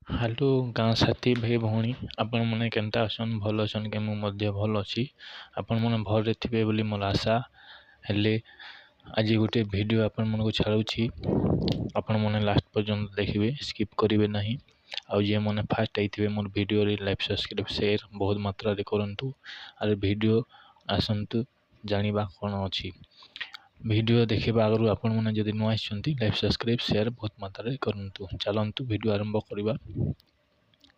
Hello ଗାଁ ସାଥୀ ଭାଇ ଭଉଣୀ ଆପଣମାନେ କେନ୍ତା ଅଛନ୍ ଭଲ ଅଛନ୍ କି ମୁଁ ମଧ୍ୟ ଭଲ ଅଛି ଆପଣମାନେ ଭଲରେ ଥିବେ ବୋଲି ମୋର ଆଶା ହେଲେ ଆଜି ଗୋଟେ ଭିଡ଼ିଓ ଆପଣମାନଙ୍କୁ ଛାଡ଼ୁଛି ଆପଣମାନେ ଲାଷ୍ଟ ପର୍ଯ୍ୟନ୍ତ ଦେଖିବେ ସ୍କିପ୍ କରିବେ ନାହିଁ ଆଉ ଯେମାନେ ଫାଷ୍ଟ ହେଇଥିବେ ମୋର ଭିଡ଼ିଓରେ ଲାଇକ୍ ସବସ୍କ୍ରାଇବ୍ ସେୟାର ବହୁତ ମାତ୍ରାରେ କରନ୍ତୁ ଆରେ ଭିଡ଼ିଓ ଆସନ୍ତୁ ଜାଣିବା କ'ଣ ଅଛି ଭିଡ଼ିଓ ଦେଖିବା ଆଗରୁ ଆପଣମାନେ ଯଦି ନୂଆ ଆସିଛନ୍ତି ଲାଇକ୍ ସବସ୍କ୍ରାଇବ୍ ସେୟାର ବହୁତ ମାତ୍ରାରେ କରନ୍ତୁ ଚାଲନ୍ତୁ ଭିଡ଼ିଓ ଆରମ୍ଭ କରିବା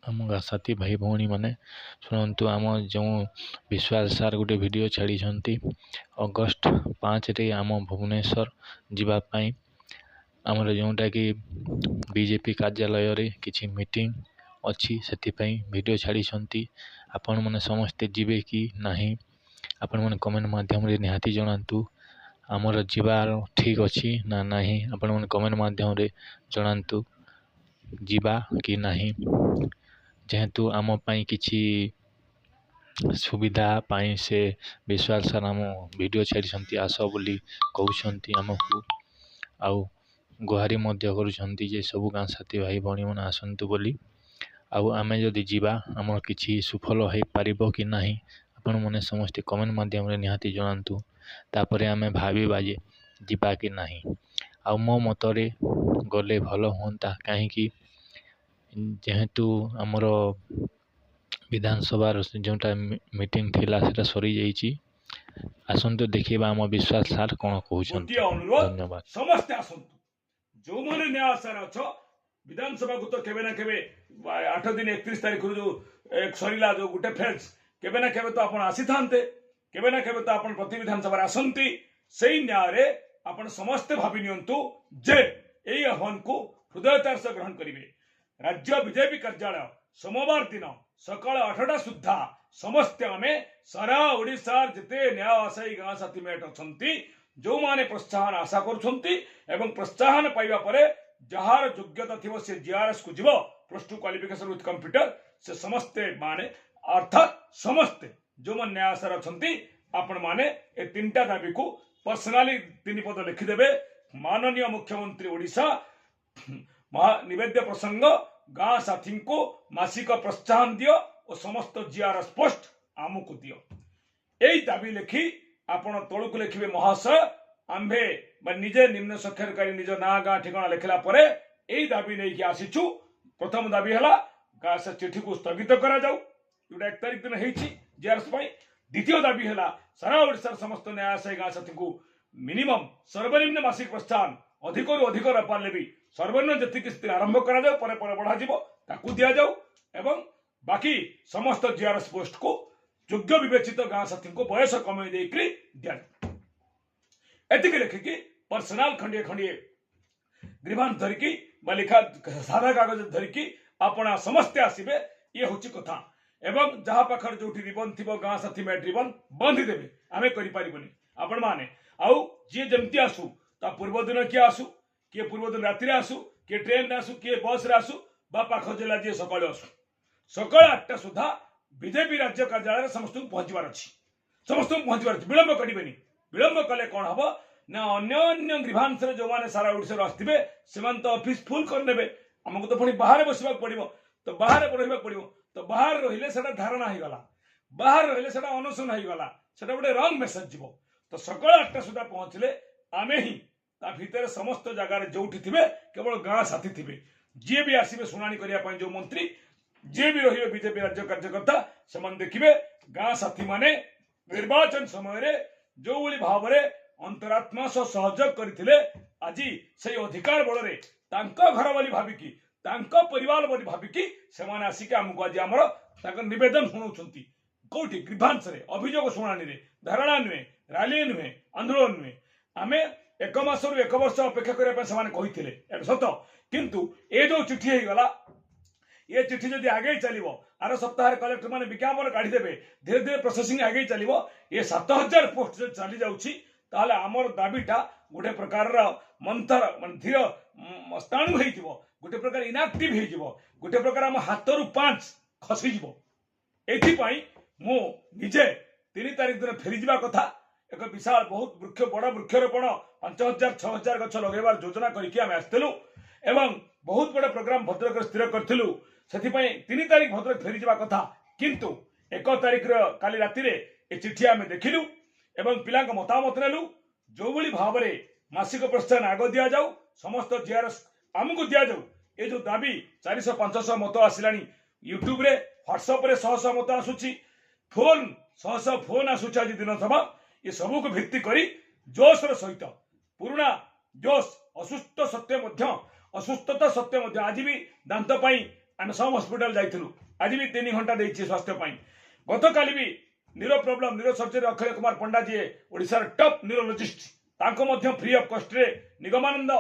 ଆମ ସାଥୀ ଭାଇ ଭଉଣୀମାନେ ଶୁଣନ୍ତୁ ଆମ ଯେଉଁ ବିଶ୍ୱାସ ସାର୍ ଗୋଟେ ଭିଡ଼ିଓ ଛାଡ଼ିଛନ୍ତି ଅଗଷ୍ଟ 5ରେ ଆମ ଭୁବନେଶ୍ୱର ଯିବା ପାଇଁ ଆମର ଯେଉଁଟାକି ବିଜେପି କାର୍ଯ୍ୟାଳୟରେ କିଛି ମିଟିଂ ଅଛି ସେଥିପାଇଁ ଭିଡ଼ିଓ ଛାଡ଼ିଛନ୍ତି ଆପଣମାନେ ସମସ୍ତେ ଯିବେ କି ନାହିଁ ଆପଣମାନେ କମେଣ୍ଟ ମାଧ୍ୟମରେ ନିହାତି ଜଣାନ୍ତୁ ଆମର ଯିବାର ଠିକ୍ ଅଛି ନା ନାହିଁ ଆପଣମାନେ କମେଣ୍ଟ ମାଧ୍ୟମରେ ଜଣାନ୍ତୁ ଯିବା କି ନାହିଁ ଯେହେତୁ ଆମ ପାଇଁ କିଛି ସୁବିଧା ପାଇଁ ସେ ବିଶ୍ୱାସ ସାର୍ ଆମ ଭିଡ଼ିଓ ଛାଡ଼ିଛନ୍ତି ଆସ ବୋଲି କହୁଛନ୍ତି ଆମକୁ ଆଉ ଗୁହାରି ମଧ୍ୟ କରୁଛନ୍ତି ଯେ ସବୁ ଗାଁ ସାଥୀ ଭାଇ ଭଉଣୀମାନେ ଆସନ୍ତୁ ବୋଲି ଆଉ ଆମେ ଯଦି ଯିବା ଆମର କିଛି ସୁଫଳ ହୋଇପାରିବ କି ନାହିଁ ଆପଣମାନେ ସମସ୍ତେ କମେଣ୍ଟ ମାଧ୍ୟମରେ ନିହାତି ଜଣାନ୍ତୁ ତାପରେ ଆମେ ଭାବିବା ଯେ ଯିବା କି ନାହିଁ ଆଉ ମୋ ମତରେ ଗଲେ ଭଲ ହୁଅନ୍ତା କାହିଁକି ଯେହେତୁ ଆମର ବିଧାନସଭାର ଯେଉଁଟା ମିଟିଂ ଥିଲା ସେଟା ସରିଯାଇଛି ଆସନ୍ତୁ ଦେଖିବା ଆମ ବିଶ୍ୱାସ ସାର୍ କ'ଣ କହୁଛନ୍ତି ଧନ୍ୟବାଦ ସମସ୍ତେ ଆସନ୍ତୁ ଯେଉଁମାନେ ନ୍ୟାୟ ଆଶାରେ ଅଛ ବିଧାନସଭାକୁ ତ କେବେ ନା କେବେ 8 ଦିନ 31 ତାରିଖରୁ ଯୋଉ ସରିଲା ଯୋଉ ଗୋଟେ ଫେଜ୍ କେବେ ନା କେବେ ତ ଆପଣ ଆସିଥାନ୍ତେ କେବେ ନା କେବେ ତ ଆପଣ ପ୍ରତି ବିଧାନସଭାରେ ଆସନ୍ତି ସେଇ ନ୍ୟାୟରେ ଆପଣ ସମସ୍ତେ ଭାବି ନିଅନ୍ତୁ ଯେ ଏହି ଆହ୍ୱାନକୁ ହୃଦୟତାର ସହ ଗ୍ରହଣ କରିବେ ରାଜ୍ୟ ବିଜେପି କାର୍ଯ୍ୟାଳୟ सोमवार दिन सकाल 8टा सुधा समस्ते आमे सारा ओडिशार जिते न्याय आशायी गाँ साथी मेट अछंती जो माने प्रोत्साहन आशा करूछंती एवं प्रोत्साहन पाइबा परे जहार योग्यता थिबो से जीआरएस को जीवो +2 क्वालिफिकेशन विथ कंप्यूटर से समस्ते माने अर्थात समस्ते जो मन न्याय आशा अछंती आपण माने ए तीनटा दाबी को पर्सनली 3 पद लिखि देबे माननीय मुख्यमंत्री ओडिशा निवेद्य प्रसंग गाँ साथी को मासिक प्रोत्साहन दियो और समस्त जीआरएस पोस्ट आमको दियो यही दाबी लिखि आपण तलुक लिखिबे महाशय आंभे निजे निम्न स्वाक्षरकारी निज ना गाँ ठिकाना लिखला परे यही दाबी नहीं कि आसीचु प्रथम दाबी हला गाँ से चिठी को स्थगित करा जाऊ जोटा 1 तारिख दिन हेछि जीआरएस पई द्वितीय दाबी हला सारा ओडिसा समस्त न्यायालय गाँ साथी को मिनिमम सर्वनिम्न मासिक प्रोत्साहन अधिकरु अधिक पारे भी सर्वनिम्न जी आरंभ करा जाऊ परे परे बढ़ा जीवो ताकू दिया जाऊ एवं बाकी समस्त जीआरएस पोस्ट को योग्य विवेचित गाँ साथी को बयस कमे देकरी दिया एतिके लिखिकी पर्सनल खंडिए खंडिए ग्रीवांस धरिकी लिखा सादा कागज धरिकी आपना समस्ते आसीबे ये होची कथा एवं जहा पाखर जोठी रिबन थिबो गाँ साथी मेट रिबन बांधी देबे आमे करि पारिबोनी आपण माने आउ जे जेमती आसु ता पूर्व दिन किए आसु किए पूर्व दिन राति आसु किए ट्रेन आसु किए बस रे आसु बा पाख जिला जी सकाल आसु सकाल 8टा सुधा बीजेपी राज्य कार्यालय समस्त पहुंचबार अच्छी समस्त पहुंचबार अच्छी विलंब करेनि विलंब कले कौन हम ना अन्य ग्रीवांस जो मैंने सारा ओडिशा आसवे से तो ऑफिस फुल करने आमको तो पुणी बाहर बसवा पड़ो तो बाहर रहा पड़ो तो बाहर रहिले सेटा धारणा हो गला बाहर रहिले सेटा अनशन हो गला सेटा गोटे रंग मेसेज जीव तो सकाल 8टा सुधा पहुंचले आमे ही ता भीतर समस्त जगार जोठी थिबे केवल गाँ साथी थिबे जे भी आसीबे सुनानी करिया पई जो मंत्री जे भी रहिबे बीजेपी राज्य कार्यकर्ता समान देखिबे गाँ साथी माने निर्वाचन समय रे जो भली भाव रे अंतरात्मा सह सहयोग करथिले आजी से अधिकार बल रे तांको घर बोली भाबिकी तांको परिवार बोली भाबिकी से माने आसिके हमको आज हमर तांको निवेदन सुनाउछंती कोठी ग्रीवांस रे अभियोग सुनानी रे धारणा नुहे रैली नुहे आंदोलन नुहे आमे 1 मास रु 1 वर्ष अपेक्षा करने सत किंतु ये जो चिठी हो गला ये चिठी जदि आगे चलो आर सप्ताह कलेक्टर मैंने विज्ञापन काढ़ीदेवे धीरे धीरे प्रोसेसिंग आगे चलो ये 7000 पोस्ट जो चली जाऊँगी आमर दाबीटा गोटे प्रकार मंथर मान धीर स्थाणु हो गोटे प्रकार इनएक्टिव हो गोटे प्रकार आम हाथ रु 5 खसीज एपाई मु निजे 3 तारिख दिन फेरी जा कथा एक विशाल बहुत वृक्ष बड़ वृक्षरोपण 5000-6000 गछ लगेबार योजना करके आम आसलु एवं बहुत बड़ा प्रोग्राम भद्रक स्थिर करूँ से 3 तारिख भद्रक फेरी जावा कथा किंतु 1 तारिख काली राति ए चिठी आम देखिलु एवं पिला मतामत नेलु जो भली भाव में मासिक प्रोत्साहन आग दि जाऊ समस्त जीआरएस आमको दि जाऊ ये जो दाबी 400-500 मत आसला यूट्यूब रे व्हाट्सएप रे 100 मत आसुची फोन 100 फोन आसुची आज दिन सभा ये सबू को भित्ति करी जोश सहित पुराना जोश असुस्थता सत्य आज भी दांत आम सब हस्पिटाल जाइलु आज भी 3 घंटा देती स्वास्थ्य गत काली भी neuro problem neurosurgery Akshay Kumar Panda ji ओडिशार top neurologist free of cost रे निगमानंद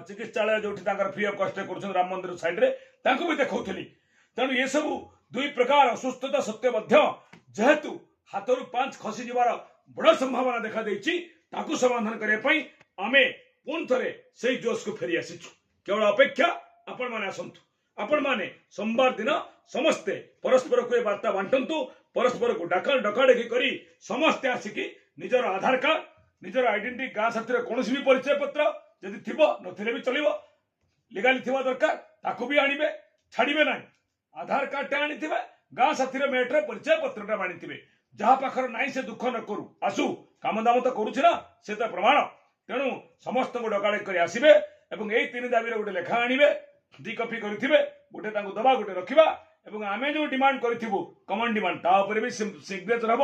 चिकित्सालय जो फ्री ऑफ कॉस्ट कर राम मंदिर साइड रे भी देखौथली तेणु ये सब 2 प्रकार असुस्थता सत्य जेहेतु हाथरू 5 खसी जीवार बड़ संभावना देखा देछि ताकू समाधान करने आमे पुन थरे से जोश को फेरी आसीछु केवल अपेक्षा आपण माने आसंतु आपण माने सोमवार दिन समस्ते परस्पर को वार्ता बांटंतु परस्पर को डकाडेखी करी समस्ते आसिकी निजर आधार कार्ड निजर आइडेंटिटी गाँ साथी कौन भी परिचय पत्र जदि थिबो नथिले भी चलिबो लीगाली थिबा दरकार ताकू भी आनिबे छाड़िबे नाही आधार कार्ड टा आनिथिबे गाँ साथी मेटर परिचय पत्र टा आनिथिबे जहा पाखर नाई से दुख न करू आसु काम दाम तो करूछि ना से तो प्रमाण तेणु समस्त को डकाड़े कर आसबे और यही 3 दाबी गोटे लेखा आनबे 2 कॉपी करेंगे गोटे दबा गोटे रखा और आम जो डिमांड करूँ कमन डिमांड तापर भी सिग्नेचर हम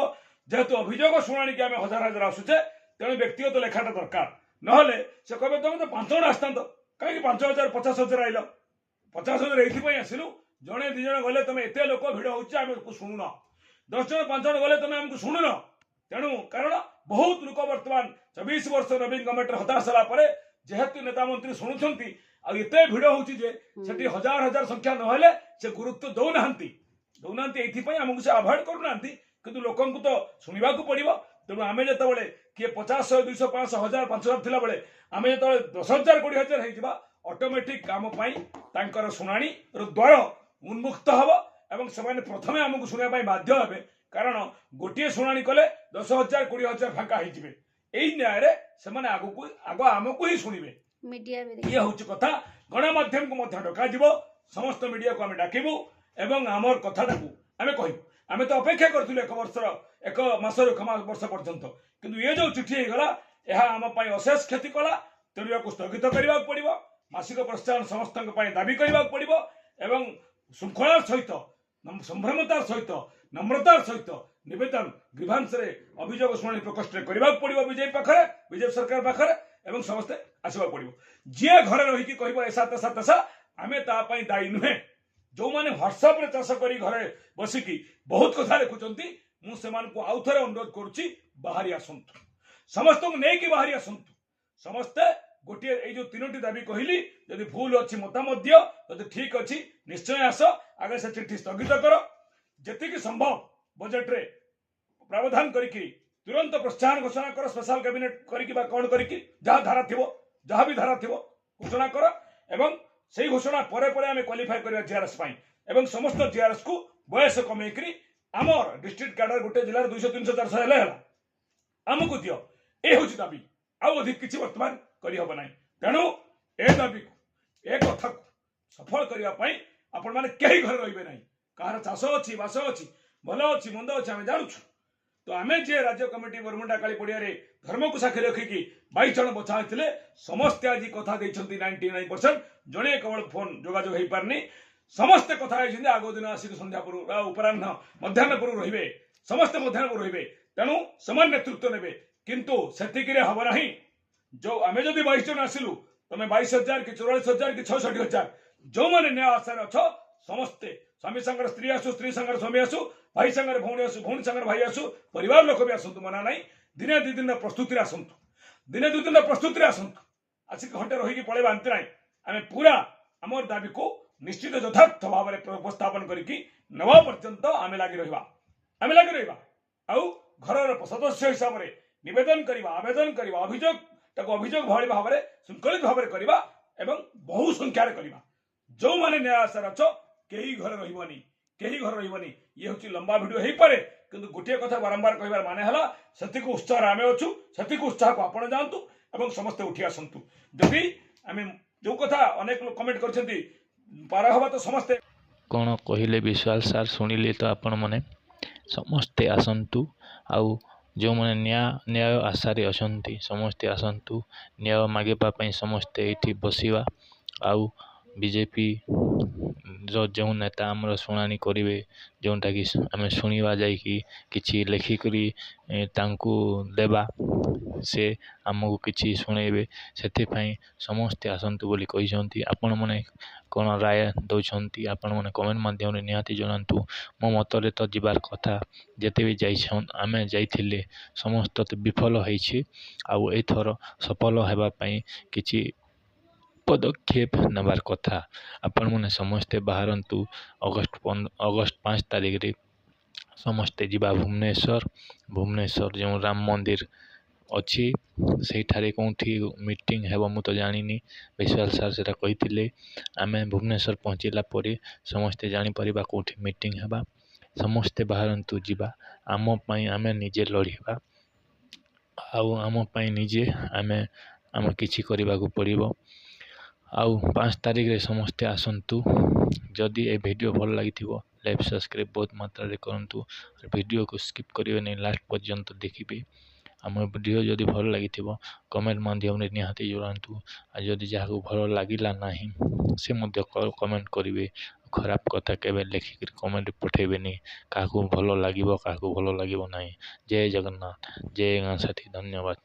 जेहेतु अभियोग शुणी कि आम हजार हजार आसुचे तेणु व्यक्तिगत लेखाटा दरकार ना से कहे तुम तो 5 जन आसता कहीं 5,000 50,000 आइल 50,000 ये आसलु जड़े 2 जन गले तुम एत लोक भिड़ हो शुणुन 10 जन 5 जन गले तुम आमको शुणुन तेणु कारण बहुत लोक बर्तमान 24 वर्ष नवीन गवर्नमेंट हता सारापर जेहेतु नेता मंत्री शुणुंट आते भिड़ होती हजार हजार संख्या ना से गुरुत्व दौना आमको से अवॉइड करना कि लोक तो शुणा पड़ो तेणु आम जो किए 50 100 200 500 1000 5000 थिला बेले आम जो 10,000 20,000 हो ऑटोमेटिक काम तांकर शुणाणी द्वार उन्मुक्त हम और से प्रथमे आमको शुणा बाध्य हे कारण गोटे शुणाणी कले 10,000 20,000 फांका हो न्याय से आग आमको ही शुणे ये हूँ कथा गणमाध्यम को डक समस्त मीडिया को आम डाकबू एवं आमर कथा आम कहूँ आम तो अपेक्षा करूँ 1 मास 1 वर्ष पर्यंत किंतु ये जो चिठी होगा यह आम अशेष क्षति कला तेणु या स्थगित करने पड़ो मासिक प्रोत्साहन समस्त दाबी करने पड़ो एवं श्रृंखलार सहित संभ्रमतार सहित नम्रतार सहित निवेदन ग्रीभांस अभियोग शुणी प्रकोष्ठ करने पड़ो बीजेपी सरकार पाखे एवं समस्ते आसवा पड़ो जी घरे रही कह ऐसा तेसा तेसा आम तापाई दायी नुहे जो मैंने व्हाट्सएप रे चाष कर घरे बसिकी बहुत कथा लिखुंट मुझे आउ थे अनुरोध करुच्ची बाहरी आसतु समस्त को लेकिन बाहरी आसतु समस्ते गोटे जो 3टी दाबी कहली जदि भूल अच्छी मतामत दियो जदि ठीक अच्छी निश्चय आस आगे से चिठी स्थगित कर जी संभव बजेट रे प्रावधान करके तुरंत प्रोत्साहन घोषणा कर स्पेशल कैबिनेट कौन जहाँ धारा थी जहाँ भी धारा थी घोषणा कर एवं से घोषणा पर आम क्वालिफाई कर जीआरएस एवं समस्त जीआरएस को बयस कमेकरी आमर डिस्ट्रिक्ट कैडर गोटे जिले 200 300 400 हेले आमको दियो ये हूँ दाबी आउ अधिक किसी वर्तमान करना तेणु ए दाबी को ए कथा को सफल करने आपण मैंने कहीं घर रे ना कहार चाष अच्छी बास अच्छी भल अच्छी मंद अच्छी आम जानूँ तो आम जे राज्य कमिटी बरमुंडा काली पड़िया धर्म को साक्षी रखिकी 22 जन बछा होते समस्ते आज कथा 99% जड़े केवल फोन जोगाजोग हो पारनी समस्ते कथा आग दिन आसिक संध्या उपराह्न मध्याह्न पूर्व रे समस्ते मध्याह्न पूर्व रे तेणु समान नेतृत्व ने किंतु से हम ना जो आम जदि 22 जन आसिलु तुम 22,000 कि 44,000 कि 66,000 जो मैंने न्याय आशार अच्छ समस्ते स्वामी सांगर स्त्री आसु स्त्री सांगर स्वामी आसु भाई सांगर भौणी आसु भौणी सांगर भाई आसु परिवार लोक भी आसतु मना ना दिने 2 दिन प्रस्तुति आसतु दिने 2 दिन प्रस्तुति आसतु आसिक घंटे रही पलैबा अंत ना आम पूरा आम दाबी को निश्चित यथार्थ भाव में उपस्थापन करके नवा पर्यंत आम लगी रहा आउ घर सदस्य हिसाब से निवेदन करवा आवेदन करवा अभियोग भाई भाव में श्रृंखलित भाव में करवा एवं बहु संख्यार करवा जो मैंने न्याय आशार अच्छ कई घर रही ये हूँ लंबा भिड हो पारे किंतु गोटे कथा बारंबार कह माने है से उत्साह आम अच्छु से उत्साह को आपण जातु और समस्ते उठी आसतु जदि आम जो कथा अनेक लोग कमेंट कर ପାର ହବା ତ ସମସ୍ତେ। କ'ଣ କହିଲେ ବିଶ୍ୱାଳ ସାର୍ ଶୁଣିଲେ ତ ଆପଣମାନେ ସମସ୍ତେ ଆସନ୍ତୁ। ଆଉ ଯେଉଁମାନେ ନ୍ୟାୟ ଆଶାରେ ଅଛନ୍ତି ସମସ୍ତେ ଆସନ୍ତୁ। ନ୍ୟାୟ ମାଗିବା ପାଇଁ ସମସ୍ତେ ଏଇଠି ବସିବା। ଆଉ ବିଜେପିର ଯେଉଁ ନେତା ଆମର ଶୁଣାଣି କରିବେ, ଯେଉଁଟାକି ଆମେ ଶୁଣିବା ଯାଇକି କିଛି ଲେଖିକରି ତାଙ୍କୁ ଦେବା, ସେ ଆମକୁ କିଛି ଶୁଣେଇବେ। ସେଥିପାଇଁ ସମସ୍ତେ ଆସନ୍ତୁ ବୋଲି କହିଛନ୍ତି। ଆପଣମାନେ କ'ଣ ରାୟ ଦେଉଛନ୍ତି ଆପଣମାନେ କମେଣ୍ଟ ମାଧ୍ୟମରେ ନିହାତି ଜଣାନ୍ତୁ। ମୋ ମତରେ ତ ଯିବାର କଥା, ଯେତେ ବି ଆମେ ଯାଇଥିଲେ ସମସ୍ତ ତ ବିଫଳ ହେଇଛି। ଆଉ ଏଇଥର ସଫଳ ହେବା ପାଇଁ କିଛି ପଦକ୍ଷେପ ନେବାର କଥା। ଆପଣମାନେ ସମସ୍ତେ ବାହାରନ୍ତୁ। ଅଗଷ୍ଟ 5 ତାରିଖରେ ସମସ୍ତେ ଯିବା ଭୁବନେଶ୍ୱର ଯେଉଁ ରାମ ମନ୍ଦିର ଅଛି ସେଇଠାରେ କେଉଁଠି ମିଟିଂ ହେବ ମୁଁ ତ ଜାଣିନି। ବିଶ୍ୱାଳ ସାର୍ ସେଟା କହିଥିଲେ। ଆମେ ଭୁବନେଶ୍ୱର ପହଞ୍ଚିଲା ପରେ ସମସ୍ତେ ଜାଣିପାରିବା କେଉଁଠି ମିଟିଂ ହେବା। ସମସ୍ତେ ବାହାରନ୍ତୁ ଯିବା। ଆମ ପାଇଁ ଆମେ ନିଜେ ଲଢ଼ିବା। ଆଉ ଆମ ପାଇଁ ନିଜେ ଆମେ କିଛି କରିବାକୁ ପଡ଼ିବ। ଆଉ 5 ତାରିଖରେ ସମସ୍ତେ ଆସନ୍ତୁ। ଯଦି ଏ ଭିଡ଼ିଓ ଭଲ ଲାଗିଥିବ ଲାଇକ୍ ସବସ୍କ୍ରାଇବ୍ ବହୁତ ମାତ୍ରାରେ କରନ୍ତୁ। ଭିଡ଼ିଓକୁ ସ୍କିପ୍ କରିବେନି, ଲାଷ୍ଟ ପର୍ଯ୍ୟନ୍ତ ଦେଖିବେ। ଆମ ଭିଡ଼ିଓ ଯଦି ଭଲ ଲାଗିଥିବ କମେଣ୍ଟ ମାଧ୍ୟମରେ ନିହାତି ଜଣାନ୍ତୁ। ଆଉ ଯଦି ଯାହାକୁ ଭଲ ଲାଗିଲା ନାହିଁ ସେ ମଧ୍ୟ କମେଣ୍ଟ କରିବେ। ଖରାପ କଥା କେବେ ଲେଖିକରି କମେଣ୍ଟ ପଠାଇବେନି। କାହାକୁ ଭଲ ଲାଗିବ କାହାକୁ ଭଲ ଲାଗିବ ନାହିଁ। ଜୟ ଜଗନ୍ନାଥ, ଜୟ ଗାଁ ସାଥୀ, ଧନ୍ୟବାଦ।